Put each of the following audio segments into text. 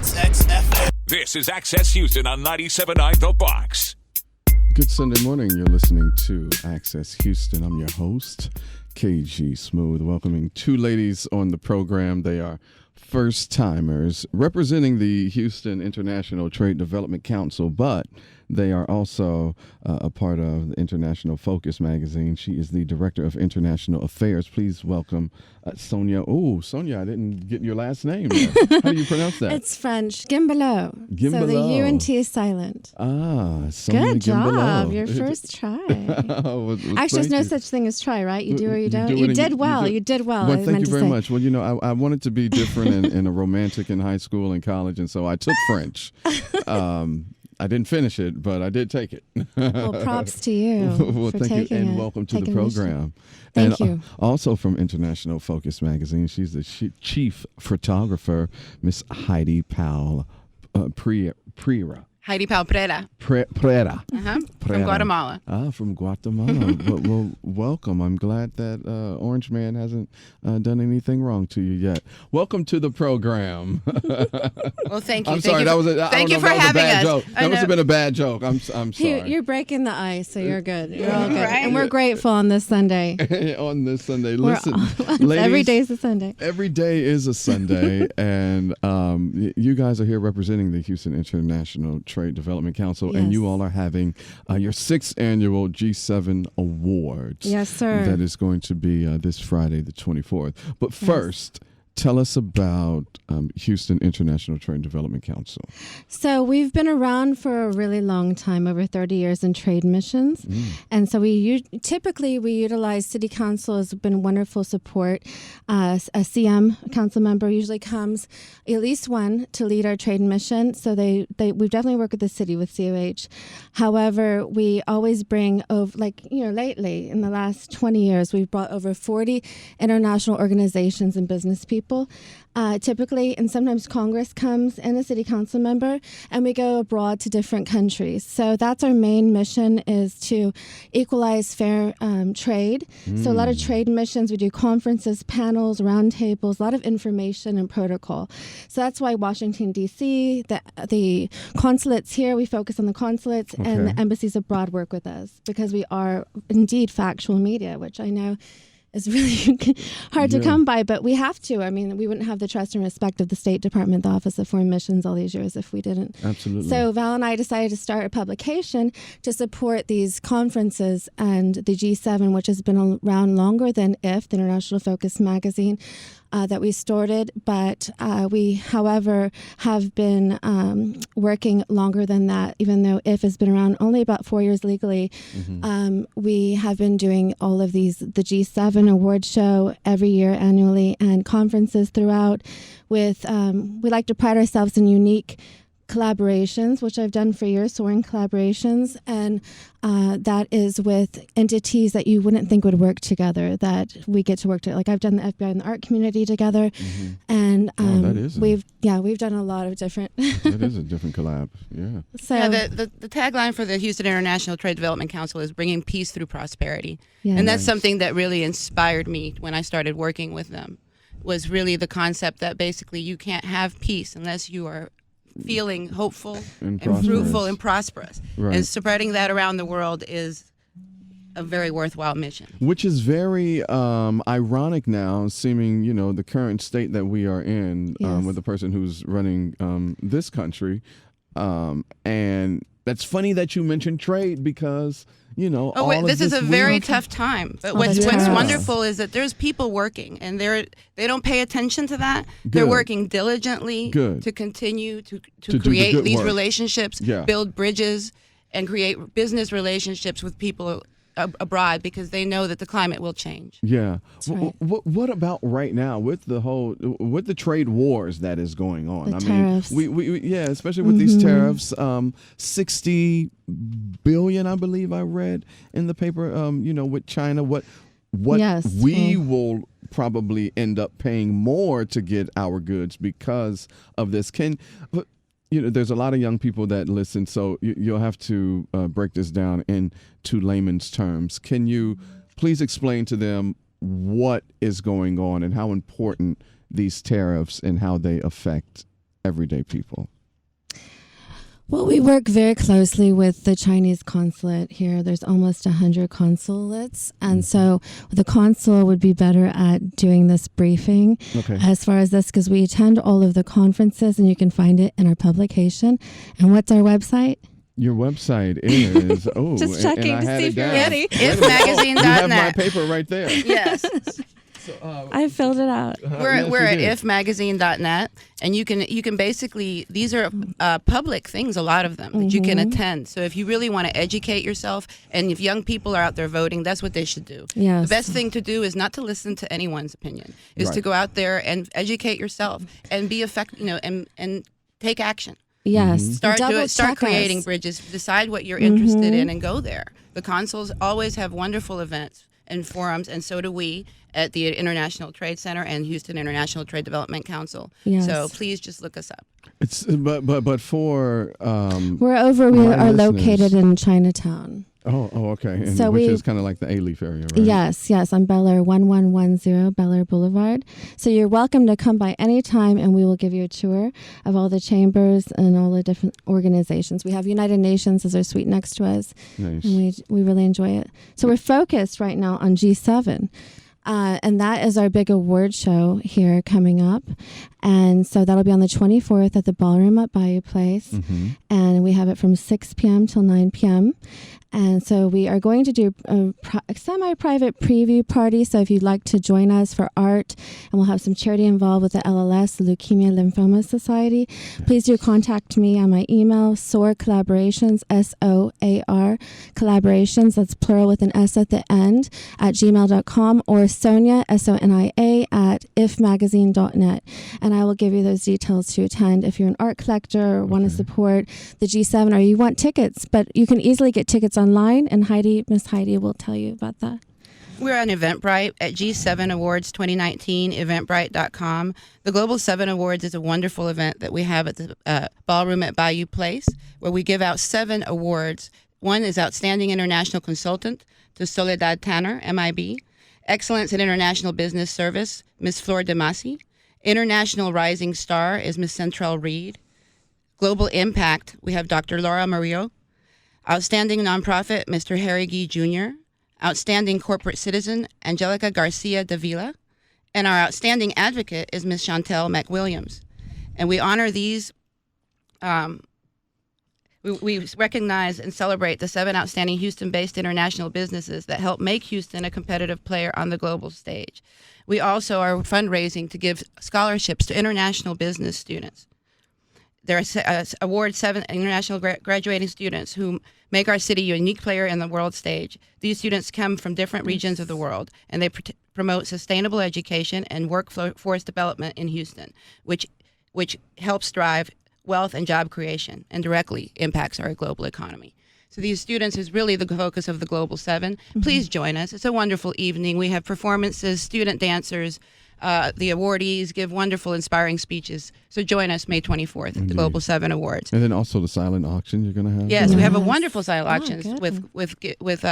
XXFM. This is Access Houston on 97.9 The Box. Good Sunday morning. You're listening to Access Houston. I'm your host, KG Smooth, welcoming two ladies on the program. They are first-timers representing the Houston International Trade Development Council, but they are also a part of the International Focus magazine. She is the Director of International Affairs. Please welcome Sonia. Oh, Sonia, I didn't get your last name there. How do you pronounce that? It's French. Guimbellot. Guimbellot. So the U and T is silent. Ah, Sonia Good job. Guimbellot. Your first try. Well, Actually, there's no you. such thing as try, right? You do or you don't. do You it did and well. do- You did well. Well, I thank meant you to very say. much. Well, I wanted to be different and a romantic in high school and college, and so I took French. I didn't finish it, but I did take it. Well, props to you Well, for thank you, taking and it, welcome to the taking program. Thank and, you. Also from International Focus magazine, she's the chief photographer, Miss Heidi Powell-Prera. Heidi Powell-Prera. Prera. From Guatemala. From Guatemala. well, welcome. I'm glad that Orange Man hasn't done anything wrong to you yet. Welcome to the program. Well, thank you. I'm sorry. Thank you for having us. Joke. That must have been a bad joke. I'm sorry. You're breaking the ice, so you're good. You're all good. Right. And we're grateful on this Sunday. On this Sunday. Listen, ladies, every day is a Sunday. Every day is a Sunday, and you guys are here representing the Houston International Trade Development Council, and Yes. you all are having your 6th annual G7 Awards. Yes, sir. That is going to be this Friday, the 24th. But first, tell us about Houston International Trade Development Council. So we've been around for a really long time, over 30 years in trade missions. And so we typically utilize City Council has been wonderful support. A CM, a council member, usually comes at least one to lead our trade mission. So we've definitely worked with the city with COH. However, we always bring over, lately in the last 20 years, we've brought over 40 international organizations and business people. Typically, and sometimes Congress comes and a city council member, and we go abroad to different countries. So that's our main mission, is to equalize fair trade. So a lot of trade missions, we do conferences, panels, roundtables, a lot of information and protocol. So that's why Washington, D.C., the consulates here, we focus on the consulates, and the embassies abroad work with us, because we are indeed factual media, which I know is really hard to come by, but we have to. I mean, we wouldn't have the trust and respect of the State Department, the Office of Foreign Missions, all these years if we didn't. Absolutely. So Val and I decided to start a publication to support these conferences and the G7, which has been around longer than IF, the International Focus magazine, that we started, but we, however, have been working longer than that, even though IF has been around only about 4 years legally. We have been doing all of the G7 award show every year annually, and conferences throughout with, we like to pride ourselves in unique collaborations, which I've done for years, soaring collaborations, and that is with entities that you wouldn't think would work together, that we get to work together. Like I've done the FBI and the art community together, and we've done a lot of different. That is a different collab, yeah. So the tagline for the Houston International Trade Development Council is bringing peace through prosperity. Yeah. And that's something that really inspired me when I started working with them, was really the concept that basically you can't have peace unless you are feeling hopeful and fruitful and prosperous. Right. And spreading that around the world is a very worthwhile mission. Which is very ironic now, seeming, the current state that we are in with the person who's running this country. And that's funny that you mentioned trade, because this is a very tough time. But what's wonderful is that there's people working, and they don't pay attention to that. Good. They're working diligently to continue to create these relationships, build bridges, and create business relationships with people abroad, because they know that the climate will change. Yeah. Right. What about right now with the trade wars that is going on? Tariffs. We especially with these tariffs, 60 billion, I believe I read in the paper. With China, what we will probably end up paying more to get our goods because of this. There's a lot of young people that listen, so you'll have to break this down into layman's terms. Can you please explain to them what is going on and how important these tariffs and how they affect everyday people? Well, we work very closely with the Chinese consulate here. There's almost 100 consulates. And so the consul would be better at doing this briefing as far as this, because we attend all of the conferences, and you can find it in our publication. And what's our website? Your website is, just checking to see if you're ready. Ifmagazine.net. You have my paper right there. Yes. So, I filled it out. We're at ifmagazine.net, and you can basically, these are public things, a lot of them that you can attend. So if you really want to educate yourself, and if young people are out there voting, that's what they should do. Yes. The best thing to do is not to listen to anyone's opinion, is to go out there and educate yourself and be effective, and take action. Yes. Start creating bridges. Decide what you're interested in and go there. The consuls always have wonderful events and forums, and so do we at the International Trade Center and Houston International Trade Development Council. Yes. So please just look us up. It's but for we are located in Chinatown. Oh, okay. And so which is kind of like the A-Leaf area, right? Yes, on Bel Air, 1110 Bel Air Boulevard. So you're welcome to come by any time, and we will give you a tour of all the chambers and all the different organizations. We have United Nations as our suite next to us. Nice. And we really enjoy it. So we're focused right now on G7. And that is our big award show here coming up. And so that'll be on the 24th at the Ballroom at Bayou Place. And we have it from 6 p.m. till 9 p.m. And so we are going to do a semi-private preview party. So if you'd like to join us for art, and we'll have some charity involved with the LLS, the Leukemia Lymphoma Society, please do contact me on my email, SOAR Collaborations, SOAR Collaborations, that's plural with an S at the end, at gmail.com, or Sonia, SONIA, at ifmagazine.net. And I will give you those details to attend if you're an art collector or want to support the G7, or you want tickets. But you can easily get tickets online, and Miss Heidi will tell you about that. We're on Eventbrite at G7 Awards 2019, eventbrite.com. The Global 7 Awards is a wonderful event that we have at the Ballroom at Bayou Place, where we give out 7 awards. One is Outstanding International Consultant to Soledad Tanner, MIB. Excellence in International Business Service, Ms. Flor Demasi. International Rising Star is Ms. Central Reed. Global Impact, we have Dr. Laura Murillo. Outstanding Nonprofit, Mr. Harry Gee Jr. Outstanding Corporate Citizen, Angelica Garcia Davila. And our Outstanding Advocate is Ms. Chantel McWilliams. And we honor these, we recognize and celebrate the 7 outstanding Houston-based international businesses that help make Houston a competitive player on the global stage. We also are fundraising to give scholarships to international business students. There are award 7 international graduating students who make our city a unique player in the world stage. These students come from different regions of the world, and they promote sustainable education and workforce development in Houston, which helps drive wealth and job creation and directly impacts our global economy. So these students is really the focus of the Global 7. Please join us. It's a wonderful evening. We have performances, student dancers. The awardees give wonderful, inspiring speeches. So join us May 24th at the Global 7 Awards. And then also the silent auction you're going to have? Yes, we have a wonderful silent auctions with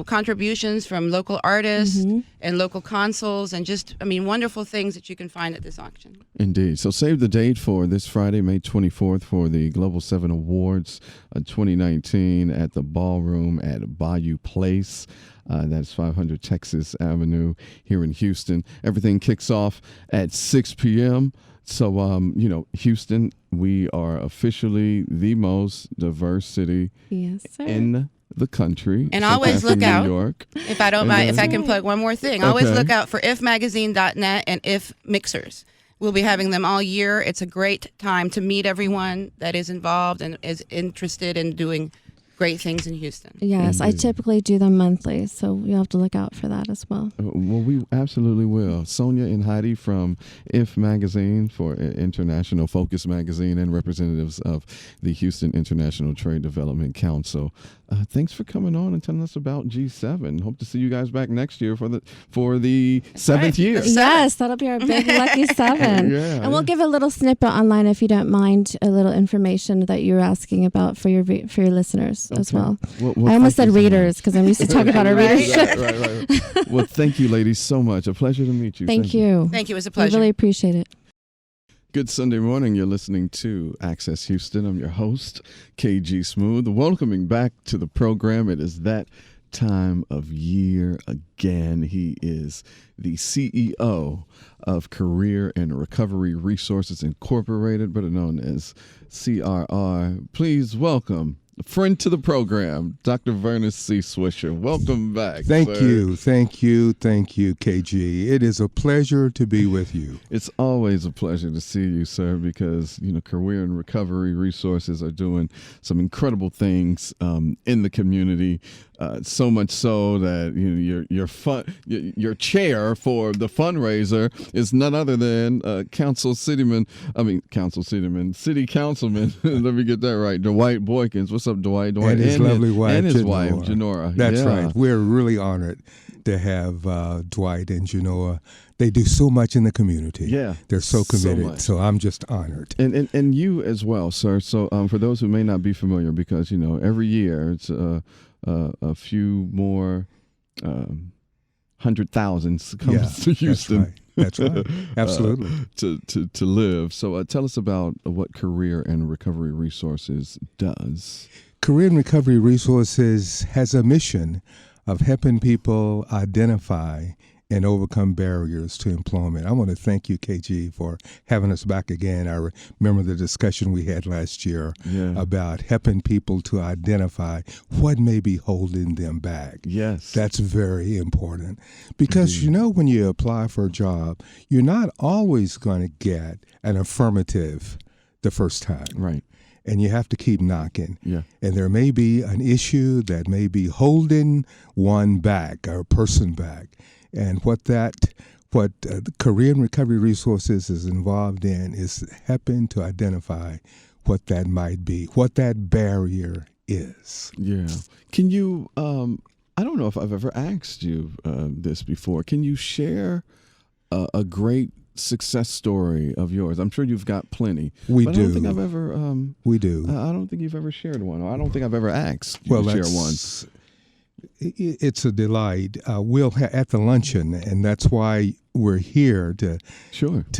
contributions from local artists and local consuls, and just, wonderful things that you can find at this auction. Indeed. So save the date for this Friday, May 24th, for the Global 7 Awards 2019 at the Ballroom at Bayou Place. That's 500 Texas Avenue here in Houston. Everything kicks off at 6 p.m. So, Houston, we are officially the most diverse city in the country. And always look out, New York. if I don't mind, if I can plug one more thing, always look out for ifmagazine.net and If Mixers. We'll be having them all year. It's a great time to meet everyone that is involved and is interested in doing great things in Houston. Yes, I typically do them monthly, so you'll have to look out for that as well. Well, we absolutely will. Sonia and Heidi from If Magazine, for International Focus Magazine, and representatives of the Houston International Trade Development Council. Thanks for coming on and telling us about G7. Hope to see you guys back next year for the 7th year. Yes, that'll be our big lucky 7. And we'll give a little snippet online, if you don't mind, a little information that you're asking about for your listeners as well. I almost said readers, because I'm used to talking about our readership. Right. Well, thank you, ladies, so much. A pleasure to meet you. Thank you. Thank you. It was a pleasure. I really appreciate it. Good Sunday morning. You're listening to Access Houston. I'm your host, KG Smooth. Welcoming back to the program. It is that time of year again. He is the CEO of Career and Recovery Resources Incorporated, better known as CRR. Please welcome a friend to the program, Dr. Vernus C. Swisher. Welcome back. Thank you, KG. It is a pleasure to be with you. It's always a pleasure to see you, sir, because, Career and Recovery Resources are doing some incredible things in the community. So much so that your chair for the fundraiser is none other than City Councilman. Let me get that right. Dwight Boykins. What's up, Dwight? And his lovely wife, and his wife, Genora. That's right. We're really honored to have Dwight and Genora. They do so much in the community. Yeah, they're so committed. So I'm just honored. And you as well, sir. So for those who may not be familiar, because every year it's a few more 100,000 comes to Houston. That's right. Absolutely. To live. So tell us about what Career and Recovery Resources does. Career and Recovery Resources has a mission of helping people identify and overcome barriers to employment. I want to thank you, KG, for having us back again. I remember the discussion we had last year about helping people to identify what may be holding them back. Yes. That's very important because, when you apply for a job, you're not always going to get an affirmative the first time. Right. And you have to keep knocking. Yeah. And there may be an issue that may be holding one back or a person back. And what Career and Recovery Resources is involved in is helping to identify what that might be, what that barrier is. Yeah. Can you, I don't know if I've ever asked you this before, can you share a great success story of yours? I'm sure you've got plenty. We do. I don't think I've ever. We do. I don't think you've ever shared one. Or I don't think I've ever asked you to share one. It's a delight. We'll at the luncheon, and that's why we're here to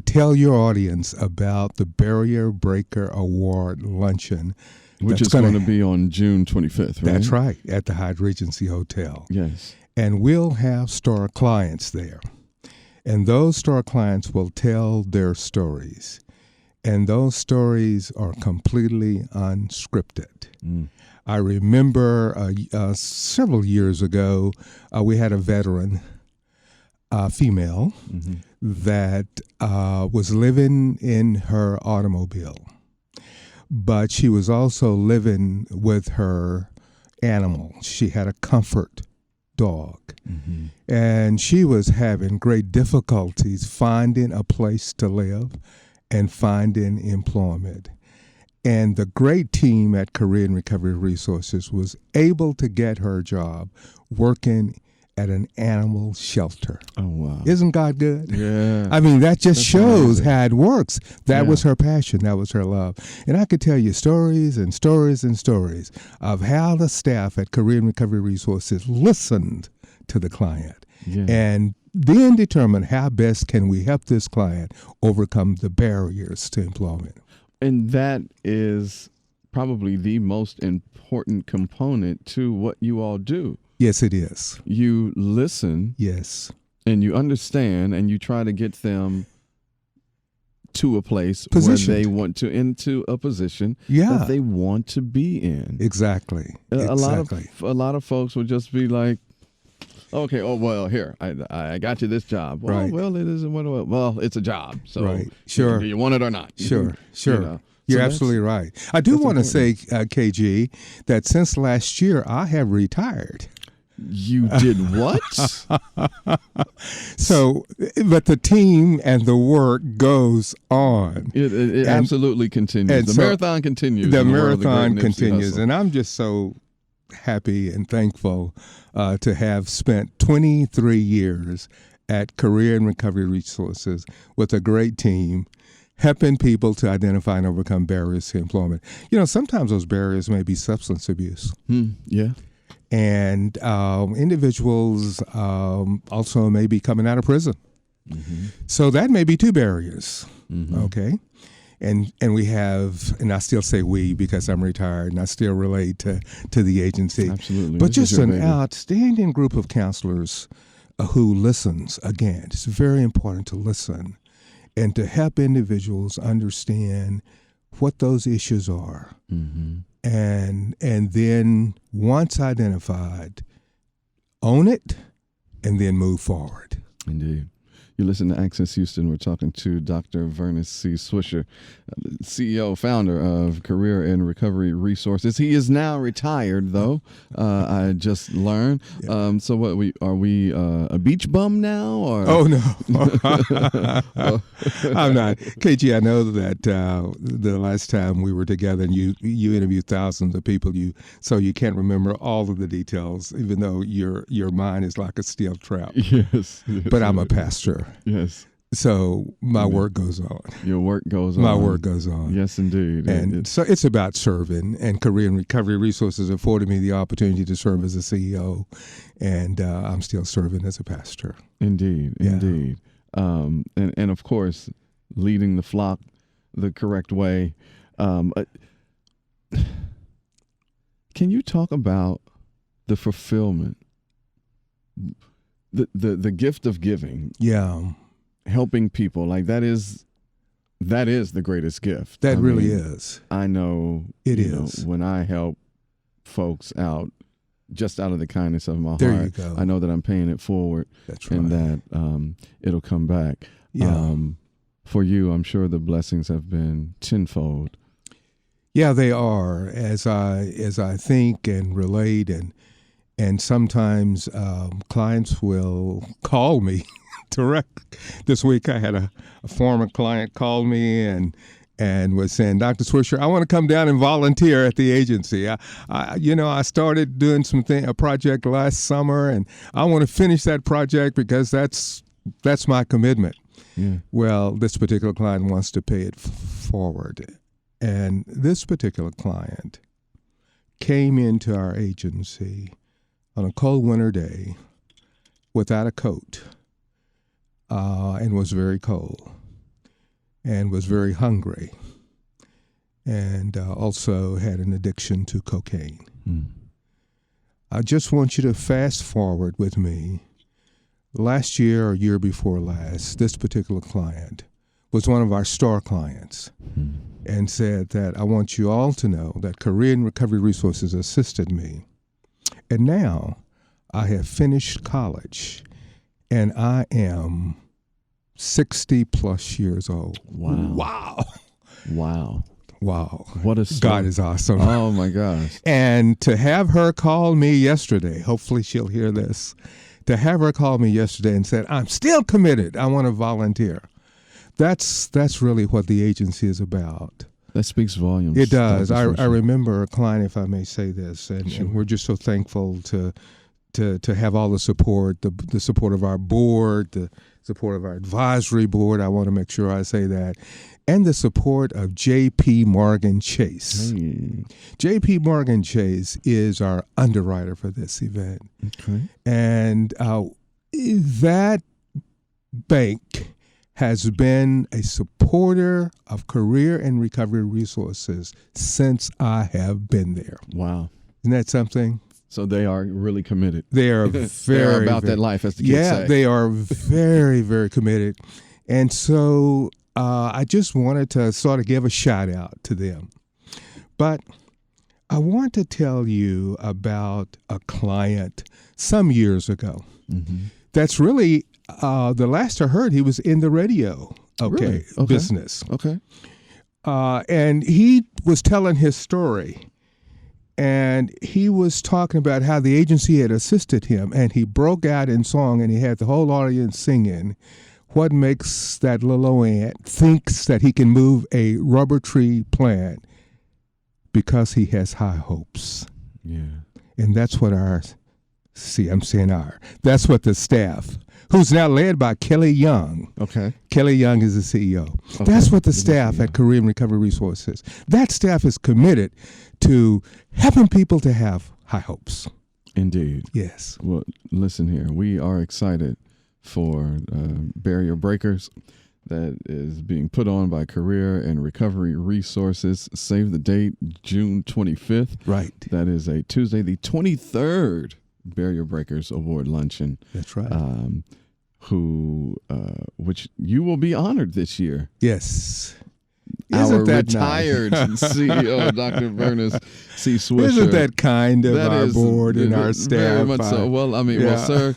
tell your audience about the Barrier Breaker Award Luncheon, which is going to be on June 25th. Right? That's right, at the Hyatt Regency Hotel. Yes, and we'll have star clients there, and those star clients will tell their stories, and those stories are completely unscripted. I remember several years ago, we had a veteran, female, that was living in her automobile, but she was also living with her animal. She had a comfort dog, and she was having great difficulties finding a place to live and finding employment. And the great team at Career and Recovery Resources was able to get her job working at an animal shelter. Oh, wow. Isn't God good? Yeah. I mean, that just shows how it works. That was her passion. That was her love. And I could tell you stories and stories and stories of how the staff at Career and Recovery Resources listened to the client and then determined how best can we help this client overcome the barriers to employment. And that is probably the most important component to what you all do. Yes, it is. You listen. Yes. And you understand, and you try to get them to a place where they want to, into a position that they want to be in. Exactly. A lot of folks would just be like, okay, oh, well, here, I got you this job. Well, well, it isn't well, it's a job. So sure. Do you want it or not? Sure. You're absolutely right. I do want to say, KG, that since last year, I have retired. You did what? So, but the team and the work goes on. It absolutely continues. The marathon continues. The marathon continues. And I'm just so happy and thankful to have spent 23 years at Career and Recovery Resources with a great team, helping people to identify and overcome barriers to employment. Sometimes those barriers may be substance abuse. Yeah. And individuals also may be coming out of prison. So that may be two barriers, okay? and we have, and I still say we because I'm retired and I still relate to the agency. Absolutely. But just an outstanding group of counselors who listens. Again, it's very important to listen and to help individuals understand what those issues are. Mm-hmm. And then once identified, own it and then move forward. Indeed. You listen to Access Houston. We're talking to Dr. Vernus C. Swisher, CEO, founder of Career and Recovery Resources. He is now retired, though. I just learned. Yeah. So, what are we a beach bum now? Or? Oh no, I'm not. KG, I know that the last time we were together, and you interviewed thousands of people. So you can't remember all of the details, even though your mind is like a steel trap. Yes. But I'm a pastor. Yes. So my work goes on. Your work goes on. My work goes on. Yes, indeed. And so it's about serving, and Career and Recovery Resources afforded me the opportunity to serve as a CEO, and I'm still serving as a pastor. Indeed, yeah. Indeed. And of course, leading the flock the correct way. Can you talk about the fulfillment? The gift of giving, helping people, like that is the greatest gift. That really is. I know it is. When I help folks out, just out of the kindness of my there heart, you go. I know that I'm paying it forward. That's right. And that it'll come back. Yeah. For you, I'm sure the blessings have been tenfold. Yeah, they are. As I think and relate and sometimes clients will call me direct. This week I had a former client call me and was saying, Dr. Swisher, I want to come down and volunteer at the agency. I started doing a project last summer, and I want to finish that project because that's my commitment. Yeah. Well, this particular client wants to pay it forward. And this particular client came into our agency on a cold winter day without a coat and was very cold and was very hungry and also had an addiction to cocaine. I just want you to fast forward with me. Last year or year before last, this particular client was one of our star clients and said that I want you all to know that Career and Recovery Resources assisted me. And now I have finished college and I am 60 plus years old. Wow. What a story. God is awesome. Oh my gosh. And to have her call me yesterday, hopefully she'll hear this, to have her call me yesterday and said, I'm still committed. I want to volunteer. That's really what the agency is about. That speaks volumes. It does. I remember a client, if I may say this, and, sure. and we're just so thankful to have all the support, the support of our board, the support of our advisory board. I want to make sure I say that. And the support of J.P. Morgan Chase. Hey. J.P. Morgan Chase is our underwriter for this event. Okay. And that bank has been a supporter of Career and Recovery Resources since I have been there. Wow. Isn't that something? So they are really committed. They are they're about that life, as the kids say. Yeah, they are very, very committed. And so I just wanted to sort of give a shout out to them. But I want to tell you about a client some years ago. Mm-hmm. That's really, the last I heard, he was in the radio business. Okay. And he was telling his story. And he was talking about how the agency had assisted him. And he broke out in song, and he had the whole audience singing, what makes that little old ant thinks that he can move a rubber tree plant because he has high hopes. Yeah. And that's what that's what the staff, who's now led by Kelly Young. Okay. Kelly Young is the CEO. Okay. That's what the staff at Career and Recovery Resources, that staff is committed to helping people to have high hopes. Indeed. Yes. Well, listen here. We are excited for Barrier Breakers. that is being put on by Career and Recovery Resources. Save the date, June 25th. Right. That is a Tuesday, the 23rd Barrier Breakers Award Luncheon. That's right. Which you will be honored this year. Yes. Our retired CEO, Dr. Vernus C. Swisher. Isn't that kind of our board and our staff? Very much so. Well, I mean, well, sir,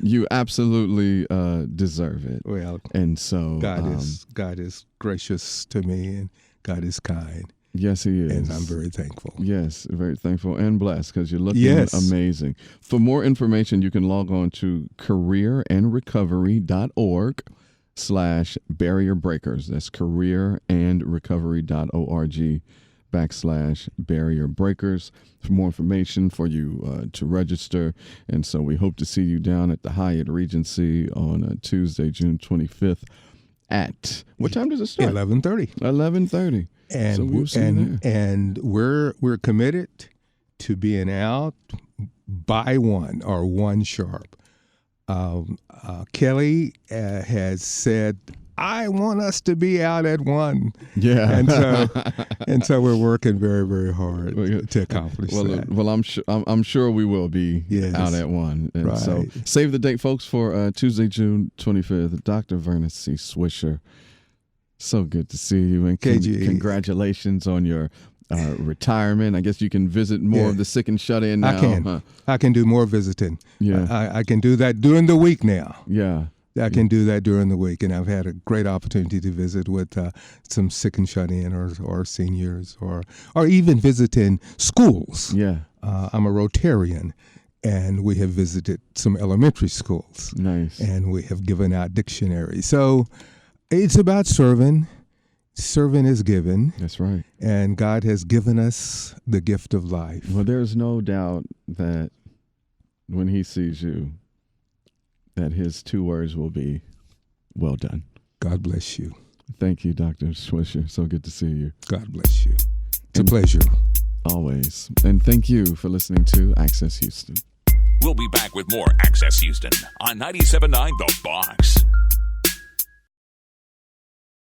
you absolutely deserve it. Well, and so God is gracious to me, and God is kind. Yes, he is. And I'm very thankful. Yes, very thankful and blessed because you're looking amazing. For more information, you can log on to careerandrecovery.org/barrier breakers. That's careerandrecovery.org/barrier breakers for more information for you to register. And so we hope to see you down at the Hyatt Regency on Tuesday, June 25th at, what time does it start? 11:30. 11:30. And so we're committed to being out by 1 or 1 sharp. Kelly has said, I want us to be out at 1. Yeah. And so we're working very, very hard to accomplish that. Well, I'm sure we will be out at 1. And so save the date, folks, for Tuesday, June 25th. Dr. Vernus C. Swisher. So good to see you, and congratulations on your retirement. I guess you can visit more of the sick and shut in now. I can do more visiting. Yeah, I can do that during the week now. Yeah, I can do that during the week, and I've had a great opportunity to visit with some sick and shut in or seniors or even visiting schools. Yeah, I'm a Rotarian. And we have visited some elementary schools. Nice. And we have given out dictionaries. So it's about serving. Serving is given. That's right. And God has given us the gift of life. Well, there's no doubt that when he sees you, that his 2 words will be, well done. God bless you. Thank you, Dr. Swisher. So good to see you. God bless you. It's a pleasure. Always. And thank you for listening to Access Houston. We'll be back with more Access Houston on 97.9 The Box.